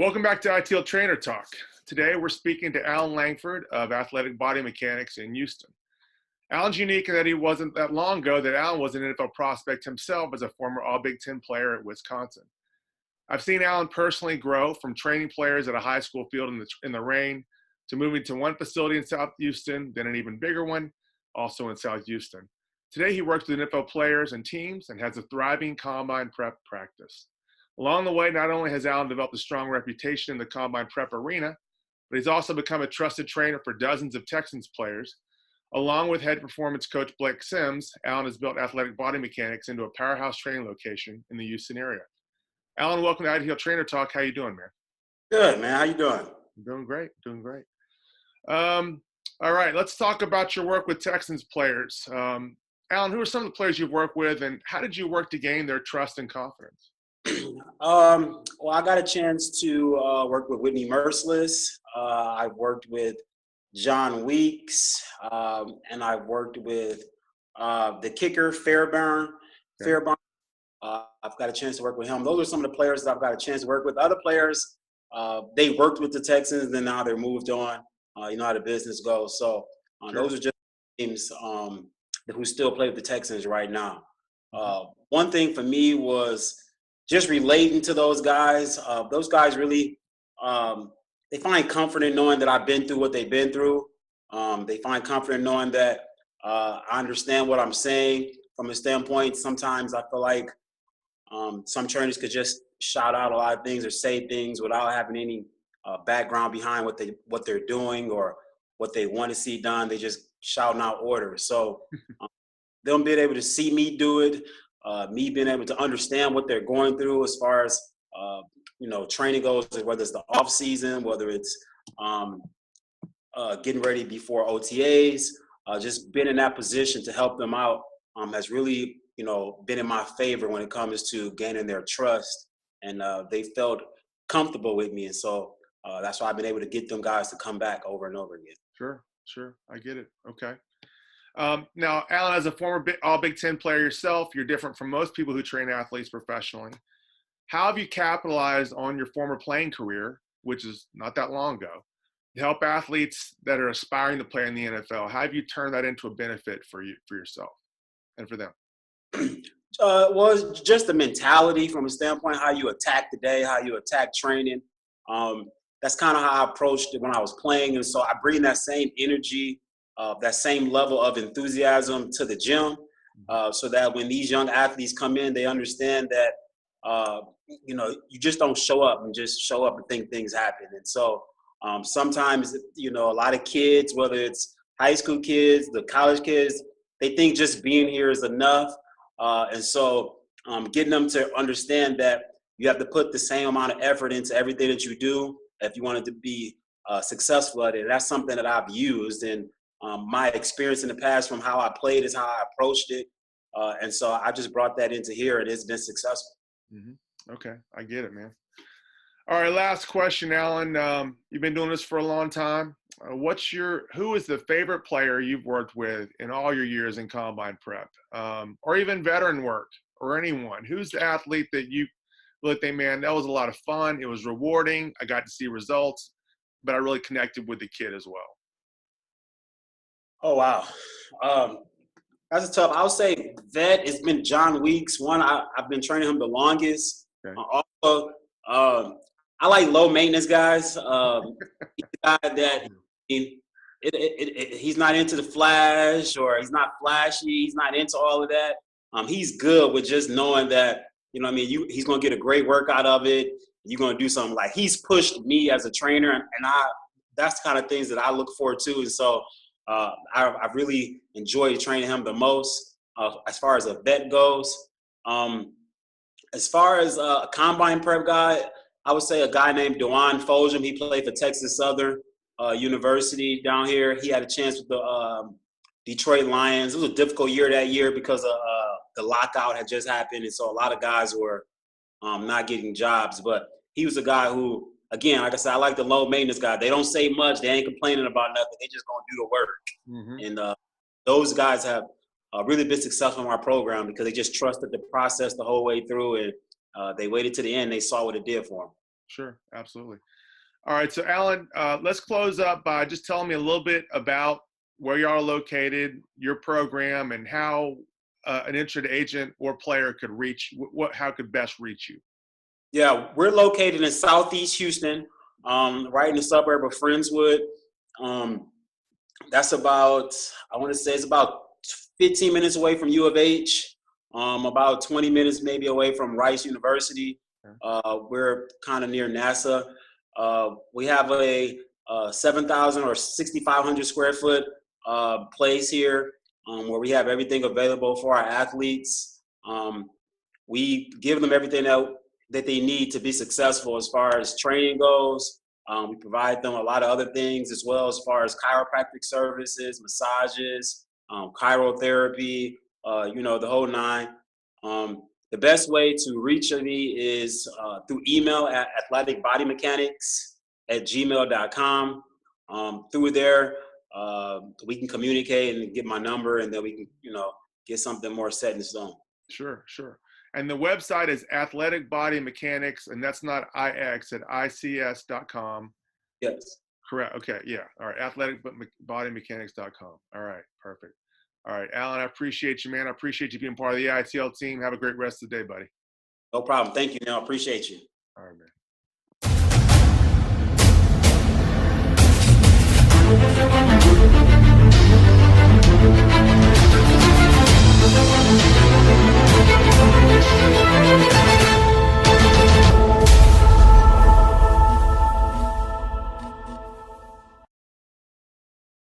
Welcome back to ITL Trainer Talk. Today we're speaking to Alan Langford of Athletic Body Mechanics in Houston. Alan's unique in that he wasn't that long ago that Alan was an NFL prospect himself as a former All-Big Ten player at Wisconsin. I've seen Alan personally grow from training players at a high school field in the rain to moving to one facility in South Houston, then an even bigger one, also in South Houston. Today he works with NFL players and teams and has a thriving combine prep practice. Along the way, not only has Alan developed a strong reputation in the combine prep arena, but he's also become a trusted trainer for dozens of Texans players. Along with head performance coach Blake Sims, Alan has built Athletic Body Mechanics into a powerhouse training location in the Houston area. Alan, welcome to ITL Trainer Talk. How you doing, man? Good, man. How you doing? Doing great, doing great. All right, let's talk about your work with Texans players. Alan, who are some of the players you've worked with, and how did you work to gain their trust and confidence? Well, I got a chance to work with Whitney Merciless. I worked with John Weeks, and I worked with the kicker, Fairbairn. I've got a chance to work with him. Those are some of the players that I've got a chance to work with. Other players, they worked with the Texans, and then now they're moved on. You know how the business goes. So Those are just teams who still play with the Texans right now. One thing for me was just relating to those guys. Those guys really, they find comfort in knowing that I've been through what they've been through. They find comfort in knowing that I understand what I'm saying from a standpoint. Sometimes I feel like some trainers could just shout out a lot of things or say things without having any background behind what they're doing or what they want to see done. They just shouting out orders. So them being able to see me do it, me being able to understand what they're going through as far as training goes, whether it's the off season, whether it's getting ready before OTAs, just being in that position to help them out has really been in my favor when it comes to gaining their trust, and they felt comfortable with me, and so that's why I've been able to get them guys to come back over and over again. Sure, I get it. Okay. Now, Alan, as a former All-Big Ten player yourself, you're different from most people who train athletes professionally. How have you capitalized on your former playing career, which is not that long ago, to help athletes that are aspiring to play in the NFL? How have you turned that into a benefit for yourself and for them? Well, it's just the mentality from a standpoint, how you attack the day, how you attack training. That's kind of how I approached it when I was playing. And so I bring that same energy, that same level of enthusiasm to the gym, so that when these young athletes come in, they understand that, you just don't show up and think things happen. And so sometimes, a lot of kids, whether it's high school kids, the college kids, they think just being here is enough. And so getting them to understand that you have to put the same amount of effort into everything that you do if you wanted to be successful at it. And that's something that I've used. And my experience in the past from how I played is how I approached it. And so I just brought that into here, and it's been successful. Okay, I get it, man. All right, last question, Alan. You've been doing this for a long time. Who is the favorite player you've worked with in all your years in combine prep, or even veteran work, or anyone? Who's the athlete that you think, man, that was a lot of fun. It was rewarding. I got to see results, but I really connected with the kid as well. Oh, wow. That's a tough. I would say vet, it's been John Weeks. I've been training him the longest. Okay. Also, I like low maintenance guys. He's a guy that he's not into the flash, or he's not flashy. He's not into all of that. He's good with just knowing that, he's going to get a great workout of it. You're going to do something. Like, he's pushed me as a trainer, and that's the kind of things that I look forward to. And so I've really enjoyed training him the most as far as a vet goes. As far as a combine prep guy, I would say a guy named Dewan Foljam. He played for Texas Southern University down here. He had a chance with the Detroit Lions. It was a difficult year that year because the lockout had just happened, and so a lot of guys were not getting jobs. But he was a guy who, again, like I said, I like the low maintenance guy. They don't say much. They ain't complaining about nothing. They just gonna do the work. And those guys have really been successful in our program because they just trusted the process the whole way through, and they waited to the end. They saw what it did for them. Sure. Absolutely. All right. So Alan, let's close up by just telling me a little bit about where you are located, your program, and how an interested agent or player could reach, how could best reach you. Yeah, we're located in Southeast Houston, right in the suburb of Friendswood. Um, that's about, I want to say it's about 15 minutes away from U of H, about 20 minutes maybe away from Rice University. We're kind of near NASA. We have a 7,000 or 6,500 square foot place here where we have everything available for our athletes. We give them everything that they need to be successful as far as training goes. We provide them a lot of other things as well, as far as chiropractic services, massages, chirotherapy, the whole nine. The best way to reach me is through email at athleticbodymechanics@gmail.com. Through there, we can communicate and get my number, and then we can, get something more set in stone. Sure, sure. And the website is Athletic Body Mechanics, and that's not IX, at ICS.com. Yes. Correct. Okay. Yeah. All right. Athleticbodymechanics.com. All right. Perfect. All right, Alan, I appreciate you, man. I appreciate you being part of the ITL team. Have a great rest of the day, buddy. No problem. Thank you, Neil. Appreciate you. All right, man.